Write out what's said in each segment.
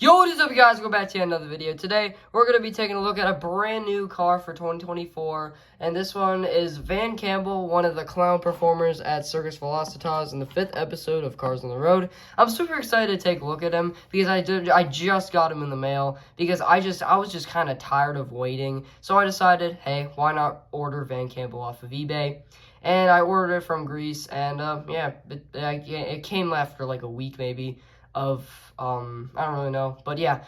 Yo, what is up, guys? Welcome back to another video. Today, we're going to be taking a look at a brand new car for 2024, and this one is Van Campbell, one of the clown performers at Circus Velocitas in the 5th episode of Cars on the Road. I'm super excited to take a look at him because I just got him in the mail because I was just kind of tired of waiting, so I decided, hey, why not order Van Campbell off of eBay? And I ordered it from Greece, and yeah, it came after like a week maybe of I don't really know, but yeah,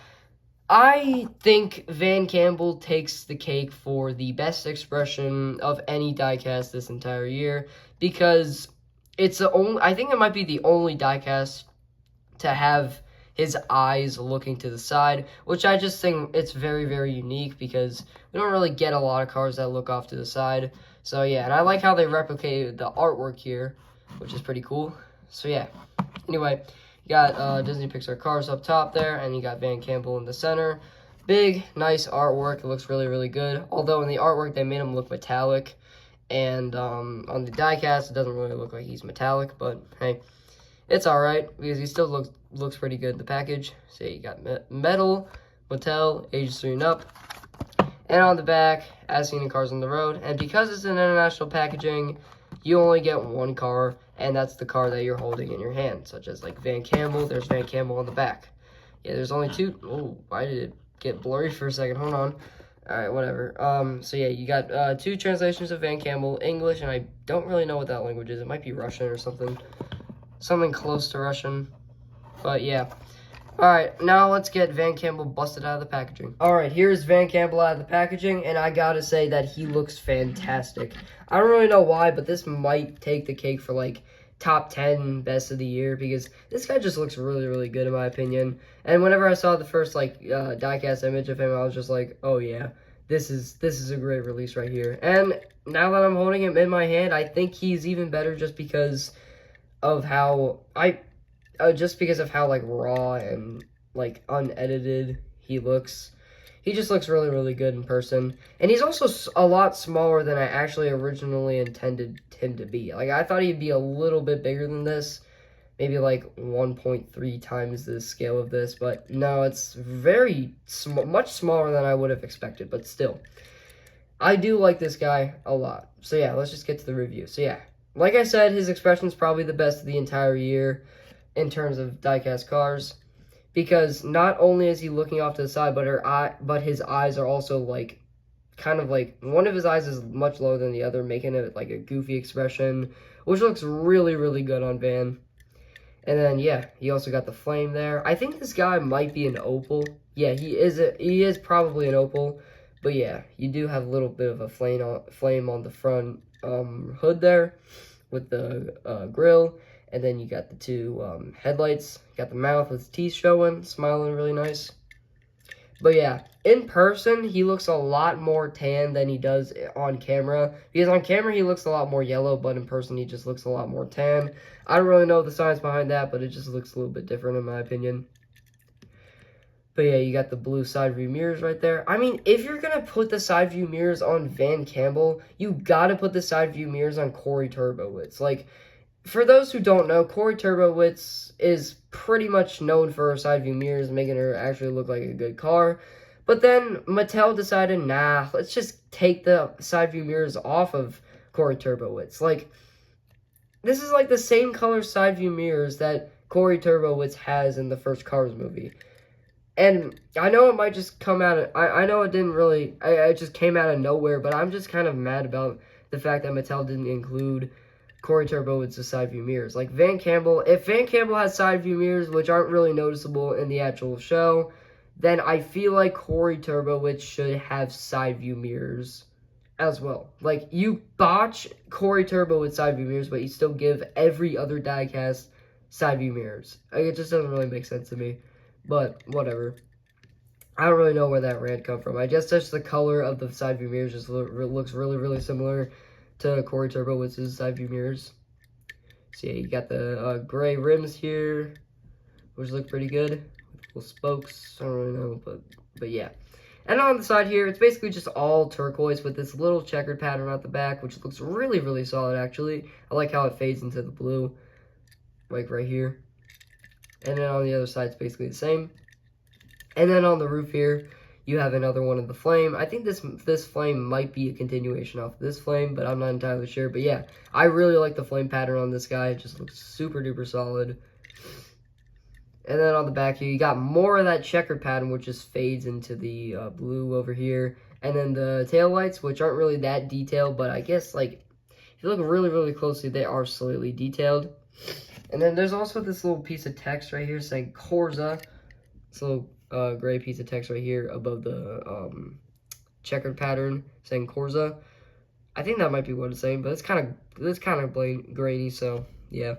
I think Van Campbell takes the cake for the best expression of any diecast this entire year because it's the only, I think it might be the only diecast to have his eyes looking to the side, which I just think it's very, very unique because we don't really get a lot of cars that look off to the side. So yeah, and I like how they replicated the artwork here, which is pretty cool. So yeah, anyway, you got Disney Pixar cars up top there, and you got Van Campbell in the center. Big, nice artwork. It looks really, really good. Although in the artwork, they made him look metallic. And on the diecast, it doesn't really look like he's metallic. But, hey, it's alright, because he still looks pretty good in the package. So you got metal, Mattel, ages 3 and up. And on the back, as seen in Cars on the Road. And because it's an international packaging, you only get one car, and that's the car that you're holding in your hand, such as like Van Campbell. There's Van Campbell on the back. Yeah, there's only two. Oh, why did it get blurry for a second? Hold on. All right, whatever. So yeah, you got two translations of Van Campbell, English, and I don't really know what that language is. It might be Russian or something close to Russian. But yeah. Alright, now let's get Van Campbell busted out of the packaging. Alright, here's Van Campbell out of the packaging, and I gotta say that he looks fantastic. I don't really know why, but this might take the cake for, like, top 10 best of the year, because this guy just looks really, really good, in my opinion. And whenever I saw the first, like, diecast image of him, I was just like, oh yeah, this is a great release right here. And now that I'm holding him in my hand, I think he's even better just because of how like raw and like unedited he looks. He just looks really, really good in person. And he's also a lot smaller than I actually originally intended him to be. Like, I thought he'd be a little bit bigger than this. Maybe like 1.3 times the scale of this. But no, it's much smaller than I would have expected. But still, I do like this guy a lot. So yeah, let's just get to the review. So yeah, like I said, his expression's probably the best of the entire year in terms of diecast cars, because not only is he looking off to the side, but his eyes are also like kind of like one of his eyes is much lower than the other, making it like a goofy expression, which looks really, really good on Van. And then yeah, he also got the flame there. I think this guy might be an opal. Yeah, he is probably an opal. But yeah, you do have a little bit of a flame on the front hood there with the grill. And then you got the two headlights. You got the mouth with his teeth showing, smiling really nice. But yeah, in person, he looks a lot more tan than he does on camera. Because on camera, he looks a lot more yellow, but in person, he just looks a lot more tan. I don't really know the science behind that, but it just looks a little bit different in my opinion. But yeah, you got the blue side view mirrors right there. I mean, if you're going to put the side view mirrors on Van Campbell, you got to put the side view mirrors on Corey Turbowitz. Like, for those who don't know, Corey Turbowitz is pretty much known for her side view mirrors, making her actually look like a good car. But then Mattel decided, nah, let's just take the side view mirrors off of Corey Turbowitz. Like, this is like the same color side view mirrors that Corey Turbowitz has in the first Cars movie. And I know it might just come out of, I know it didn't really, it just came out of nowhere, but I'm just kind of mad about the fact that Mattel didn't include Corey Turbowitz's side view mirrors. Like Van Campbell, if Van Campbell has side view mirrors, which aren't really noticeable in the actual show, then I feel like Corey Turbowitz should have side view mirrors as well. Like, you botch Corey Turbowitz side view mirrors, but you still give every other diecast side view mirrors. Like, it just doesn't really make sense to me. But whatever. I don't really know where that rant come from. I guess just the color of the side view mirrors just looks really, really similar to Corey Turbowitz's side view mirrors. So yeah, you got the gray rims here, which look pretty good. Little spokes, I don't really know, but yeah. And on the side here, it's basically just all turquoise with this little checkered pattern at the back, which looks really, really solid actually. I like how it fades into the blue, like right here. And then on the other side, it's basically the same. And then on the roof here, you have another one of the flame. I think this flame might be a continuation off this flame, but I'm not entirely sure. But yeah, I really like the flame pattern on this guy. It just looks super duper solid. And then on the back here, you got more of that checkered pattern, which just fades into the blue over here. And then the tail lights, which aren't really that detailed, but I guess, like, if you look really, really closely, they are slightly detailed. And then there's also this little piece of text right here saying Corza. This little gray piece of text right here above the checkered pattern saying Corza. I think that might be what it's saying, but it's kind of grainy, so yeah.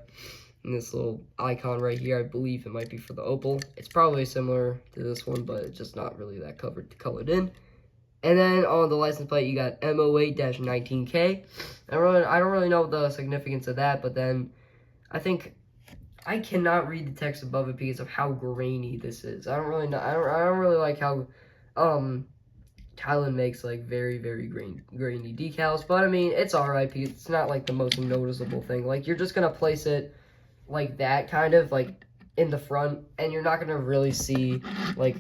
And this little icon right here, I believe it might be for the Opal. It's probably similar to this one, but it's just not really that colored in. And then on the license plate, you got MO8-19K. I don't really know the significance of that, but then I think I cannot read the text above it because of how grainy this is. I don't really know. I don't really like how Thailand makes like very, very grainy decals, but I mean it's alright because it's not like the most noticeable thing. Like you're just gonna place it like that, kind of like in the front, and you're not gonna really see like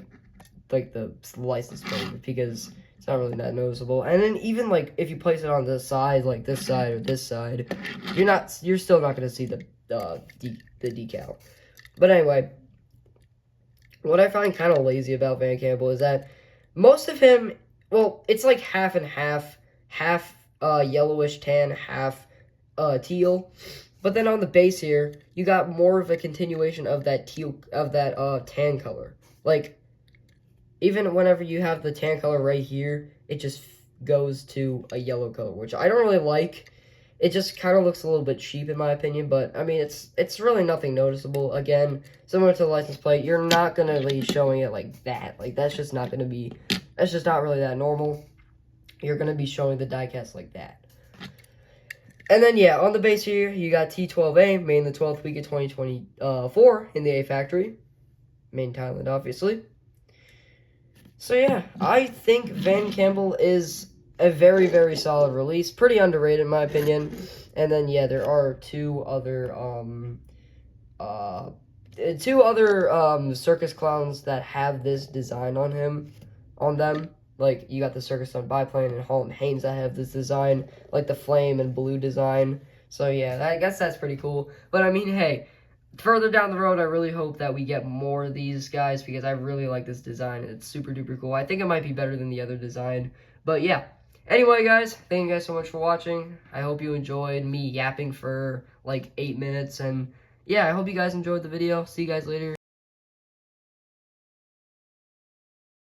the license plate because it's not really that noticeable. And then even like if you place it on the side, like this side or this side, you're still not gonna see the decal. But anyway, what I find kind of lazy about Van Campbell is that most of him, well, it's like half and half yellowish tan, half teal. But then on the base here, you got more of a continuation of that tan color. Like, even whenever you have the tan color right here, it just goes to a yellow color, which I don't really like. It just kind of looks a little bit cheap in my opinion, but I mean, it's really nothing noticeable. Again, similar to the license plate, you're not going to be showing it like that. Like, that's just not really that normal. You're going to be showing the diecast like that. And then, yeah, on the base here, you got T12A, made in the 12th week of 2024 in the A factory. Made in Thailand, obviously. So, yeah, I think Van Campbell is a very, very solid release. Pretty underrated, in my opinion. And then, yeah, there are two other circus clowns that have this design on them. Like, you got the Circus Stunt biplane and Hall & Haynes that have this design, like the flame and blue design. So, yeah, I guess that's pretty cool. But, I mean, hey, further down the road, I really hope that we get more of these guys because I really like this design. It's super duper cool. I think it might be better than the other design. But, yeah. Anyway, guys, thank you guys so much for watching. I hope you enjoyed me yapping for, like, 8 minutes. And, yeah, I hope you guys enjoyed the video. See you guys later.